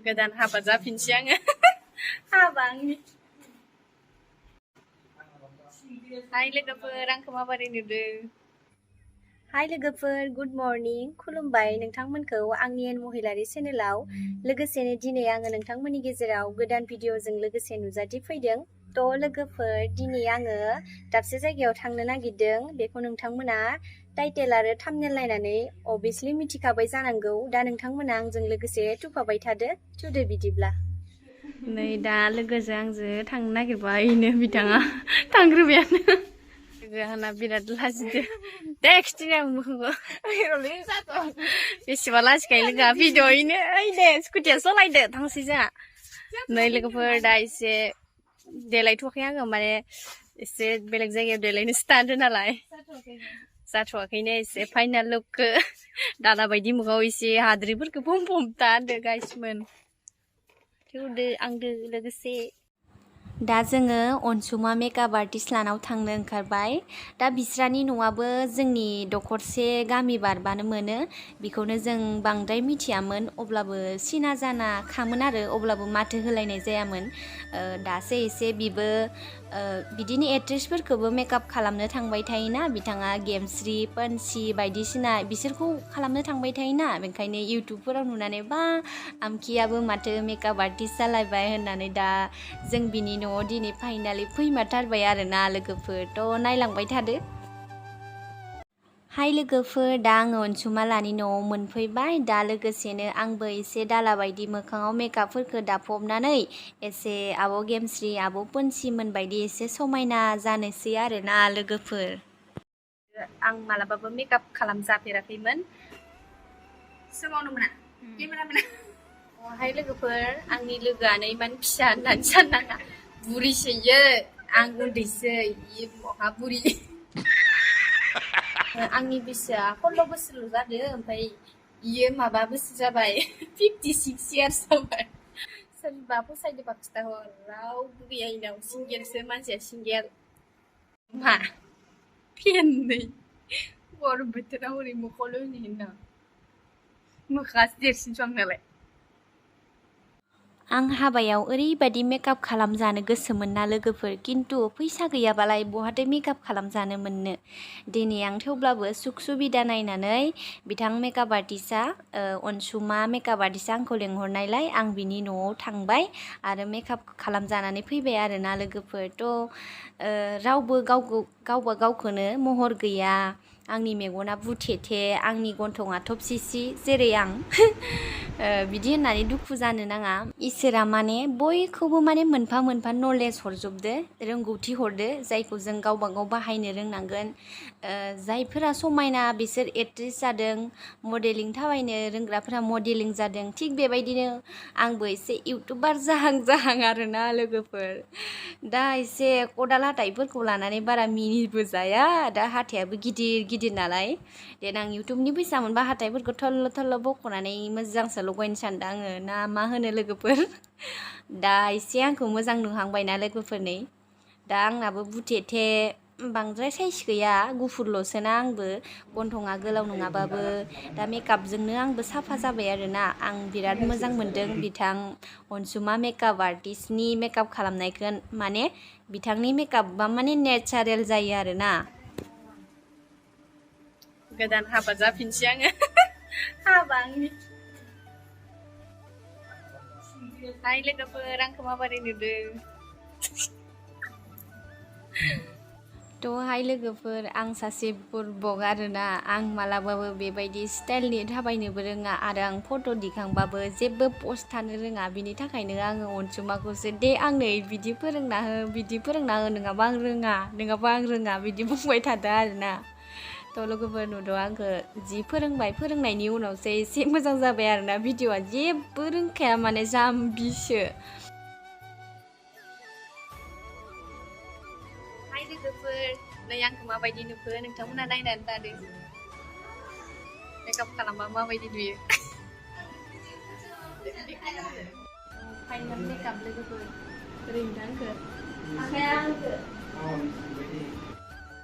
गोदान हाबा जाफिनसै आङो हाबा आंनि हाय लोगोफोर आंखौ माबोरै नुदों हाय लोगोफोर गुड मर्निं खुलुमबाय नोंथांमोनखौ आंनि एन महिलारि चेनेलाव लोगोसेनो दिनै आङो नोंथांमोननि गेजेराव गोदान भिडिअजों लोगोसे नुजाथि फैदों थ' लोगोफोर दिनै आङो दाबसे जायगायाव थांनो नागिरदों बेखौ नोंथांमोना टाइटेल आरो थाम्बनेल नायनानै अबियसलि मिथिखाबाय जानांगौ दा नोंथांमोना आंजों लोगोसे थुफाबाय थुदो बिदिब्ला नै दा लोगोजों आंजों थांनो नागिरबायनो बिथाङा थांग्रोबायानो लोगोआना बिराद लाजिदो दे खिथिनो मोखांखौ बेसेबा लाजिखायो लोगोआ भिडिअ'यैनो ओइ दे स्कुटिया सलायदो थांसै जोंहा नै लोगोफोर दा एसे देलायथ'वाखै आङो माने एसे बेलेग जायगायाव देलायनो स्टार्ट नालाय जाथ'वाखैनो एसे फाइनाल लुकखौ दादा बायदि मोखाङाव एसे हाद्रिफोरखौ फमफमता होनदो गाइसमोन थेवदो आंदो लोगोसे दा जोङो अनसुमा मेकआप आर्टिस्ट लानाव थांनो ओंखारबाय दा बिस्रानि न'आबो जोंनि दखरसे गामि बारबानो मोनो बेखौनो जों बांद्राय मिथियामोन अब्लाबो सिना जाना खामोन आरो अब्लाबो माथो होलायनाय जायामोन दासो एसे बिबो बिदिनो एक्ट्रेसफोरखौबो मेकआप खालामनो थांबाय थायोना बिथाङा गेमस्रि पन्सि बायदिसिना बिसोरखौ खालामनो थांबाय थायोना बेनिखायनो इउटुबफोराव नुनानै बा आमखियाबो माथो मेकआप आर्टिस्ट जालायबाय होननानै दा जों बिनि न'आव दिनै फाइनालि फैमारथारबाय आरोना लोगोफोर थ' नायलांबाय थादो हाय लोगोफोर दा आङो अनसुमालानि न'आव मोनफैबाय दा लोगोसेनो आंबो एसे दाला बायदि मोखाङाव मेकआपफोरखौ दाफबनानै एसे आब' गेमस्रि आब' पन्सिमोन बायदि एसे समायना जानोसै आरोना लोगोफोर आं मालाबाबो मेकआप खालामजाफेराखैमोन सोमावनो मोना केमेरा मोना हाय लोगोफोर आंनि लोगोआनो इमान फिसा होननानै साननाङा बुरिसोयो आं उन्दैसो महा बुरि आंनि बैसोआ 16 बोसोरल' जादों ओमफ्राय इयो माबा बोसोर जाबाय 56 इयार्स जाबाय सोरबा फसायदोंबा खिथाहर रावबो गैया इनाव सिंगेलसो मानसिया सिंगेल मा फेन्नै गरम बोथोराव ओरै मोखांल' होनो मोखाङासो देरसिनसो आंनालाय आं हाबायाव ओरैबायदि मेकआप खालामजानो गोसोमोन ना लोगोफोर किन्तु फैसा गैयाबालाय बहाथो मेकआप खालामजानो मोननो दिनै आं थेवब्लाबो सुख सुबिदा नायनानै बिथां मेकआप आर्टिस्टआ अनसुमा मेकआप आर्टिस्टआ आंखौ लेंहरनायलाय आं बिनि न'आव थांबाय आरो मेकआप खालामजानानै फैबाय आरोना लोगोफोर थ' रावबो गावबा गावखौनो महर गैया आंनि मेगना बुथेथे आंनि गन्थङा थबसिसि जेरै आं बिदि होननानै दुखु जानो नाङा इसोरा माने बयखौबो माने मोनफा मोनफा नलेज हरजोबदो रोंगौथि हरदो जायखौ जों गावबा गाव बाहायनो रोंनांगोन जायफोरा समायना बिसोर एक्ट्रेस जादों मडेलिं थाबायनो रोंग्राफोरा मडेलिं जादों थिग बेबायदिनो आंबो एसे इउटुबार जाहां आरोना लोगोफोर दा एसे खदाल हाथाइफोरखौ लानानै बारा मिनिबो जाया दा हाथायाबो गिदिर नालाय देनां इउटुबनि फैसा मोनबा हाथाइफोरखौ थल्ल' बख'नानै मोजांसो लगायनो सानदों आङो ना मा होनो लोगोफोर दा एसे आंखौ मोजां नुहांबायना लोगोफोरनै दा आंनाबो बुथेथे बांद्राय साइज गैया गुफुरल'सोना आंबो गन्थङा गोलाव नङाबाबो दा मेकआपजोंनो आंबो साफा जाबाय आरोना आं बिराद मोजां मोनदों बिथां अनसुमा मेकआप आर्टिस्टनि मेकआप खालामनायखौ माने बिथांनि मेकआपआ माने नेचारेल जायो आरोना गोदान हाबा जाफिनसै आङो हाबा आंनि हाय लोगोफोर आंखौ माबोरै नुदों थ' हाय लोगोफोर आं सासे बुरबक आरोना आं मालाबाबो बेबायदि स्टाइलनि थाबायनोबो रोङा आरो आं फट' दिखांबाबो जेबो पस्ट थानो रोङा बिनि थाखायनो आङो अनसुमाखौसो दे आंनो बिदि फोरोंना हो नङाबा आं रोङा बिदि बुंबाय थादों आरोना थ' लोगोफोर नुदों आंखौ जि फोरोंनायनि उनावसो एसे मोजां जाबाय आरोना भिडिअआ जेबो रोंखाया माने जाम्बिसो हाय लोगोफोर नै आंखौ माबायदि नुखो नोंथांमोना नायनानै लादो मेकआप खालामबा माबायदि नुयो फाइनाल मेकआप लोगोफोर ओरैनो आंखौ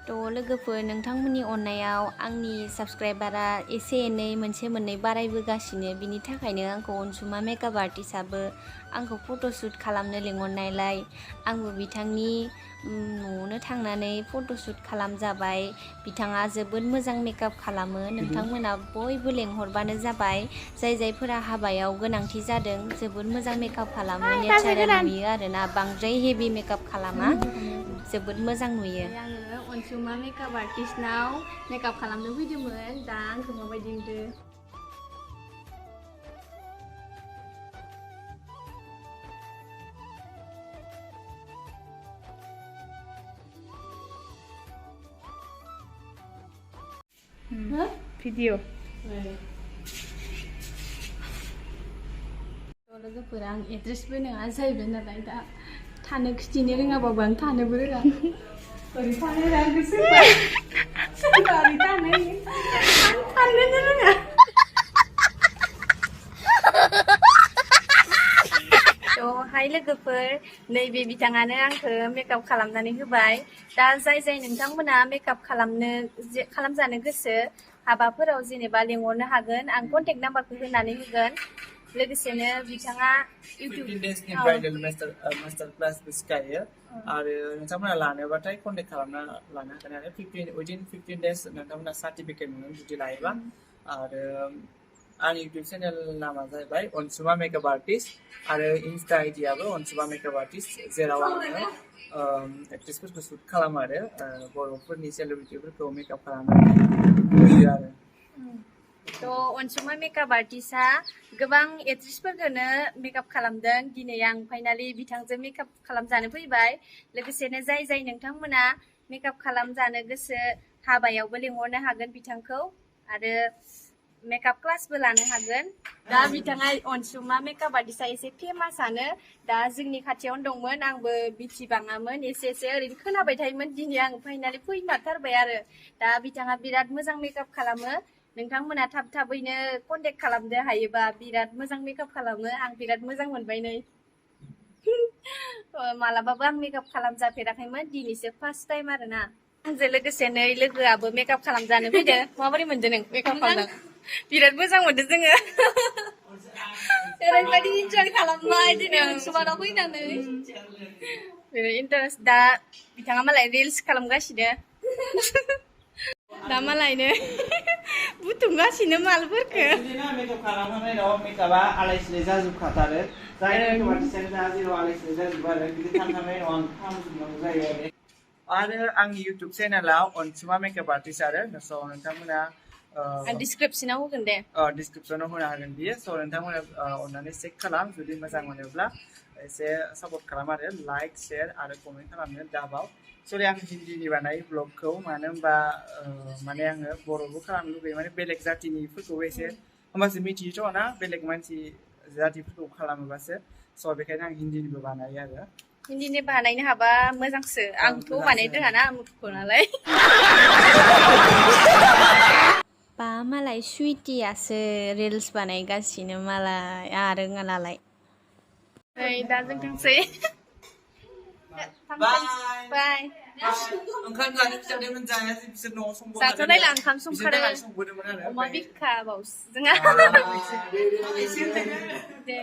थ' लोगोफोर नोंथांमोननि अननायाव आंनि साबस्क्राइबारा एसे एनै मोनसे मोननै बारायबोगासिनो बिनि थाखायनो आंखौ अनसुमा मेकआप आर्टिस्टआबो आंखौ फट'शुट खालामनो लिंहरनायलाय आंबो बिथांनि न'आवनो थांनानै फट'शुट खालामजाबाय। बिथाङा जोबोद मोजां मेकआप खालामो। नोंथांमोना बयबो लेंहरबानो जाबाय। जाय जायफोरा हाबायाव गोनांथि जादों जोबोद मोजां मेकआप खालामो। नेचारेल नुयो आरोना, बांद्राय हेभि मेकआप खालामा, जोबोद मोजां नुयो। आङो अनसुमा मेकआप आर्टिस्टनाव मेकआप खालामनो फैदोंमोन। दा आंखौ माबायदि नुदों? भिडिअ लोगोफोर आं एड्रेसबो नङा जाहैबाय नालाय दा थानो खिथिनो रोङाबाबो आं थानोबो रोङा। ओरै थानो रोङा गोसोबा ओरै थानो आं थानोनो रोङा। हाय लोगोफोर, नैबे बिथाङानो आंखौ मेकआप खालामनानै होबाय। दा जाय जाय नोंथांमोना मेकआप खालामजानो गोसो हाबाफोराव जेनेबा लेंहरनो हागोन। आं कन्टेक्ट नाम्बारखौ होनानै होगोन। लोगोसेनो बिथाङा 15 daysनि ब्राइडेल मास्टार क्लासबो सिखायो आरो नोंथांमोना लानोबाथाय कन्टेक्ट खालामना लानो हागोन आरो उइदिन 15 days नोंथांमोना सार्टिफिकेट मोनगोन जुदि लायोबा। आरो आंनि इउटुब चेनेल नामा जाहैबाय अनसुमा मेकआप आर्टिस्ट आरो इन्स्टा आइडियाबो अनसुमा मेकआप आर्टिस्ट, जेराव आङो एक्ट्रेसफोरखौ शुट खालामो आरो बर'फोरनि सेलिब्रिटिफोरखौ मेकआप खालामनानै होयो आरो। थ' अनसुमा मेकआप आर्टिस्टआ गोबां एक्ट्रेसफोरखौनो मेकआप खालामदों। दिनै आं फाइनालि बिथांजों मेकआप खालामजानो फैबाय। लोगोसेनो जाय जाय नोंथांमोना मेकआप खालामजानो गोसो हाबायावबो लेंहरनो हागोन बिथांखौ आरो मेकआप क्लासबो लानो हागोन। दा बिथाङा अनसुमा मेकआप आर्टिस्टआ एसे फेमासआनो। दा जोंनि खाथियावनो दंमोन, आंबो मिथिबाङामोन, एसे ओरैनो खोनाबाय थायोमोन। दिनै आं फाइनालि फैमारथारबाय आरो। दा बिथाङा बिराद मोजां मेकआप खालामो। नोंथांमोना थाबैनो कन्टेक्ट खालामनो हायोबा, बिराद मोजां मेकआप खालामो। आं बिराद मोजां मोनबाय नै। मालाबाबो आं मेकआप खालामजाफेराखैमोन, दिनैसो फार्स्ट टाइम आरोना। आंजों लोगोसे नै लोगोआबो मेकआप खालामजानो फैदो। माबोरै मोनदों नों मेकआप खालामनो? बिराद मोजां मोनदों जोङो। ओरैबायदि इन्जय खालामबाय दिनै अनसुमानाव फैनानै। बिराद इन्टारेस्ट। दा बिथाङा मालाय रिल्स खालामगासिनो। दा मालायनो बुथुमगासिनो मालफोरखौ। मेकआप खालामखांनायनि उनाव मेकआपआ आलाय सिलाय जाजोबखाथारो। जाय मेकआप आर्टिस्टआनो जा जेराव आलाय सिलाय जाजोबो आरो बिदि खालामखांनायनि उनाव आं खालामजोबनांगौ जायो आरो आंनि इउटुब चेनेलाव अनसुमा मेकआप आर्टिस्ट आरो नोंथांमोना डिसक्रिपसनाव होगोन दे। डिसक्रिपसनाव होनो हागोन बियो। स' नोंथांमोना अननानै चेक खालाम, जुदि मोजां मोनोब्ला एसे सापर्ट खालाम आरो लाइक शेयार आरो कमेन्ट खालामनो दाबाव। सरि आं हिन्दीनि बानायो ब्लगखौ, मानो होनबा माने आङो बर'बो खालामनो लुगैयो, माने बेलेग जातिनिफोरखौबो एसे होमबासो मिथियोथ' ना, बेलेग मानसि जातिफोरखौ खालामोबासो। स' बेखायनो आं हिन्दीनिबो बानायो आरो। हिन्दीनि बानायनो हाबा मोजांसो। आंथ' बानायनो रोङा ना, मुखुखौ नालाय। बा मालाय सुइटियासो रिल्स बानायगासिनो मालाय, आं रोङा नालाय। नै दा जों थांसै। बाय। ओंखाम जानो खिथादोंमोन, जायासै बिसोर न'आव संबावदों। जाथ'नायला ओंखाम संखादों। संबोदोंमोन आरो अमा बिखा बावसो जोंहा। दे।